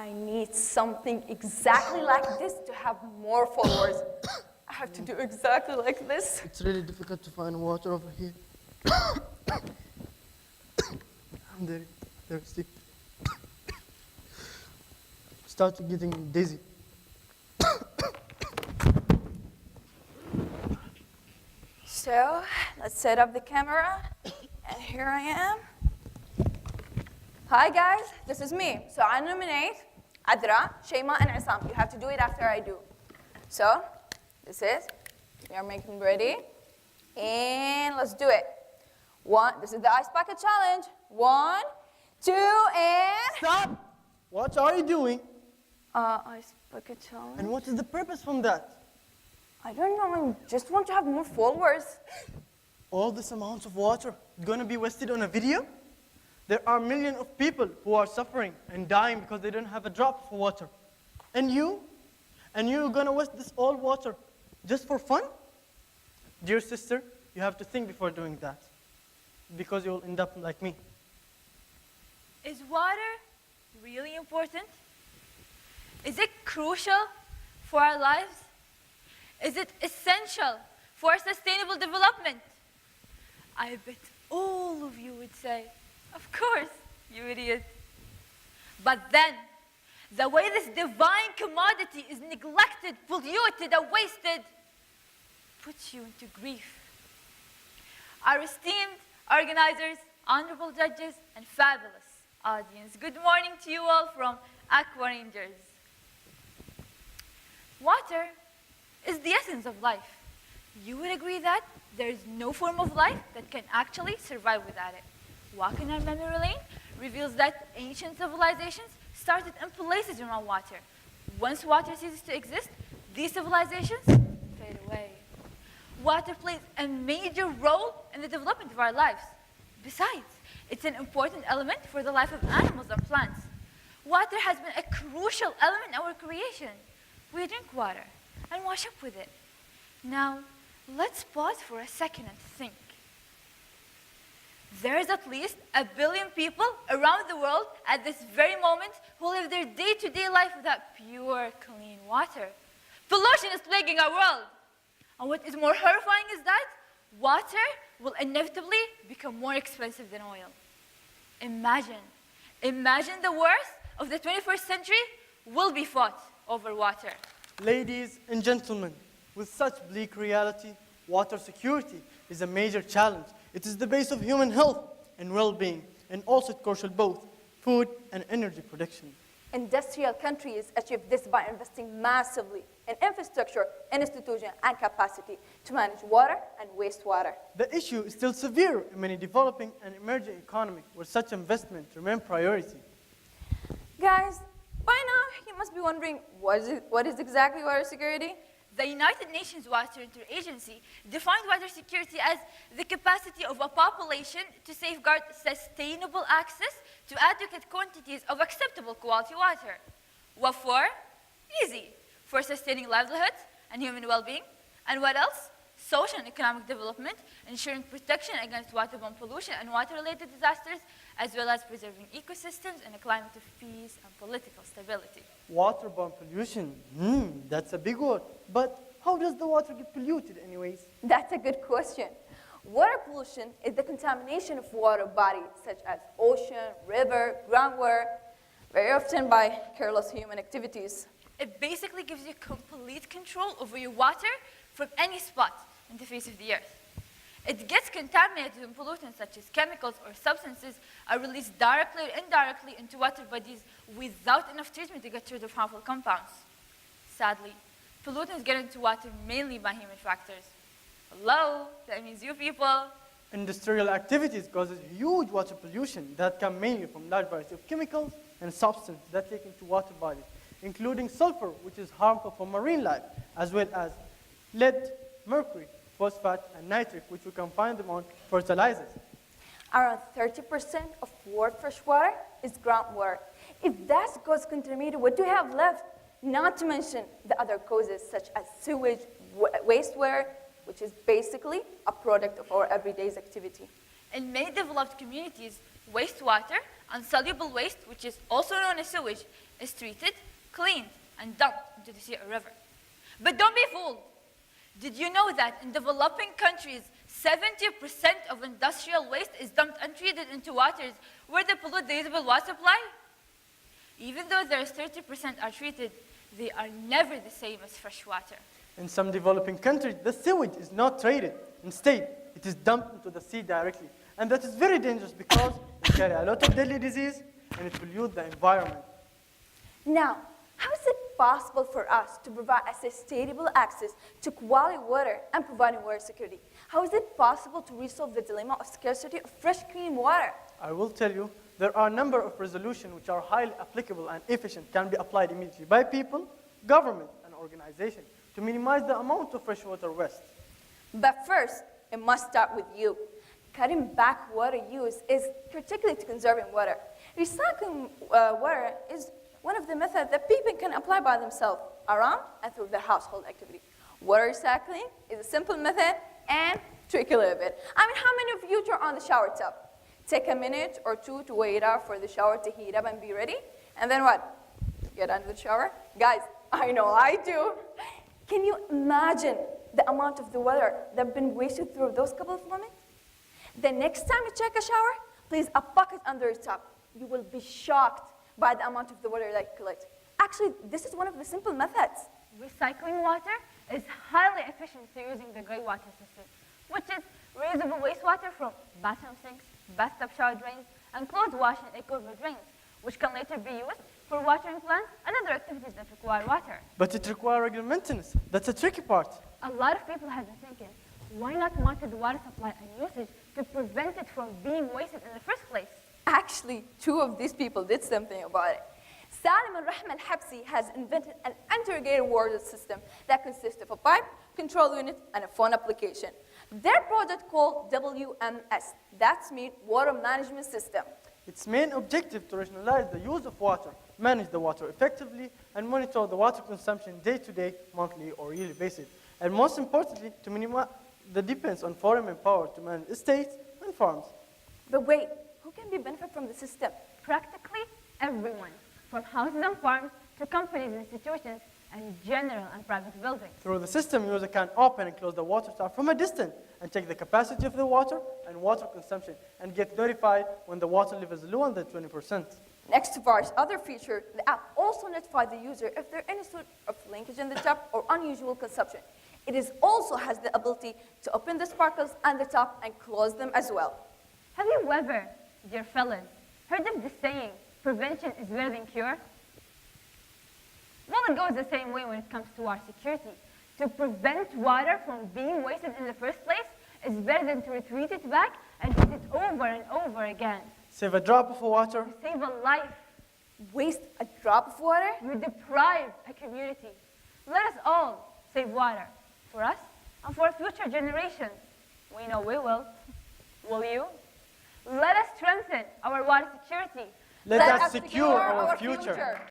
I need something exactly like this to have more followers. I have to do exactly like this. It's really difficult to find water over here. I'm very thirsty. Started getting dizzy. So let's set up the camera, and here I am. Hi guys, this is me. So I nominate Adra, Shayma, and Isam. You have to do it after I do. So this is, we are making ready, and let's do it. This is the ice bucket challenge. 1, 2, and Stop! What are you doing? ice bucket challenge. And what is the purpose from that? I don't know. I just want to have more followers. All this amount of water gonna be wasted on a video? There are millions of people who are suffering and dying because they don't have a drop of water. And you're gonna waste this all water just for fun? Dear sister, you have to think before doing that, because you'll end up like me. Is water really important? Is it crucial for our lives? Is it essential for sustainable development? I bet all of you would say, of course, you idiot. But then, the way this divine commodity is neglected, polluted, and wasted puts you into grief. Our esteemed organizers, honorable judges, and fabulous audience, good morning to you all from Aqua Rangers. Water is the essence of life. You would agree that there is no form of life that can actually survive without it. Walking our memory lane reveals that ancient civilizations started in places around water. Once water ceases to exist, these civilizations fade away. Water plays a major role in the development of our lives. Besides, it's an important element for the life of animals and plants. Water has been a crucial element in our creation. We drink water and wash up with it. Now, let's pause for a second and think. There's at least 1 billion people around the world at this very moment who live their day-to-day life without pure, clean water. Pollution is plaguing our world. And what is more horrifying is that water will inevitably become more expensive than oil. Imagine the worst of the 21st century will be fought over water. Ladies and gentlemen, with such bleak reality, water security is a major challenge. It is the base of human health and well-being, and also crucial both food and energy production. Industrial countries achieve this by investing massively in infrastructure, institution, and capacity to manage water and wastewater. The issue is still severe in many developing and emerging economies where such investment remain priority. Guys, by now you must be wondering, what is exactly water security? The United Nations Water Interagency defined water security as the capacity of a population to safeguard sustainable access to adequate quantities of acceptable quality water. What for? Easy. For sustaining livelihoods and human well-being. And what else? Social and economic development, ensuring protection against waterborne pollution and water-related disasters, as well as preserving ecosystems in a climate of peace and political stability. Waterborne pollution, that's a big word. But how does the water get polluted anyways? That's a good question. Water pollution is the contamination of water bodies such as ocean, river, groundwater, very often by careless human activities. It basically gives you complete control over your water from any spot in the face of the earth. It gets contaminated when pollutants such as chemicals or substances are released directly or indirectly into water bodies without enough treatment to get rid of harmful compounds. Sadly, pollutants get into water mainly by human factors. Hello, that means you people. Industrial activities causes huge water pollution that come mainly from large variety of chemicals and substances that take into water bodies, including sulfur, which is harmful for marine life, as well as lead, mercury, phosphate, and nitric, which we can find them on fertilizers. Around 30% of world fresh water is groundwater. If that goes contaminated, what do we have left? Not to mention the other causes such as sewage, wastewater, which is basically a product of our everyday activity. In many developed communities, wastewater Insoluble waste, which is also known as sewage, is treated, cleaned, and dumped into the sea or river. But don't be fooled. Did you know that in developing countries, 70% of industrial waste is dumped untreated into waters where they pollute the usable water supply? Even though there's 30% are treated, they are never the same as fresh water. In some developing countries, the sewage is not treated. Instead, it is dumped into the sea directly. And that is very dangerous because it carry a lot of deadly disease and it pollutes the environment. Now, how is it possible for us to provide a sustainable access to quality water and providing water security? How is it possible to resolve the dilemma of scarcity of fresh, clean water? I will tell you, there are a number of resolutions which are highly applicable and efficient, can be applied immediately by people, government, and organizations to minimize the amount of freshwater waste. But first, it must start with you. Cutting back water use is critically to conserving water. Recycling water is one of the methods that people can apply by themselves, around and through their household activity. Water recycling is a simple method and tricky a little bit. I mean, how many of you turn on the shower tub? Take a minute or two to wait out for the shower to heat up and be ready, and then what? Get under the shower? Guys, I know I do. Can you imagine the amount of the water that's been wasted through those couple of moments? The next time you take a shower, place a bucket under your tub. You will be shocked by the amount of the water that you collect. Actually, this is one of the simple methods. Recycling water is highly efficient to using the gray water system, which is reusable wastewater from bathroom sinks, bathtub shower drains, and clothes wash and eco-river drains, which can later be used for watering plants and other activities that require water. But it requires regular maintenance. That's the tricky part. A lot of people have been thinking, why not monitor the water supply and usage to prevent it from being wasted in the first place? Actually, two of these people did something about it. Salim and Rahma al-Habsi has invented an integrated water system that consists of a pipe, control unit, and a phone application. Their project called WMS, that's mean Water Management System. Its main objective to rationalize the use of water, manage the water effectively, and monitor the water consumption day-to-day, monthly, or yearly basis. And most importantly, to minimize the dependence on foreign manpower to manage estates and farms. But wait, who can be benefit from the system? Practically everyone, from houses and farms to companies, institutions, and general and private buildings. Through the system, user can open and close the water tap from a distance and check the capacity of the water and water consumption and get notified when the water level is lower than 20%. Next to various other features, the app also notifies the user if there is any sort of linkage in the tap or unusual consumption. It also has the ability to open the sparkles and the tap and close them as well. Have you ever, dear fellas, heard of the saying, prevention is better than cure? Well, it goes the same way when it comes to our security. To prevent water from being wasted in the first place is better than to retreat it back and use it over and over again. Save a drop of water. You save a life. Waste a drop of water? You deprive a community. Let us all save water for us and for future generations. We know we will. Will you? Let us strengthen our water security. Let us secure our future.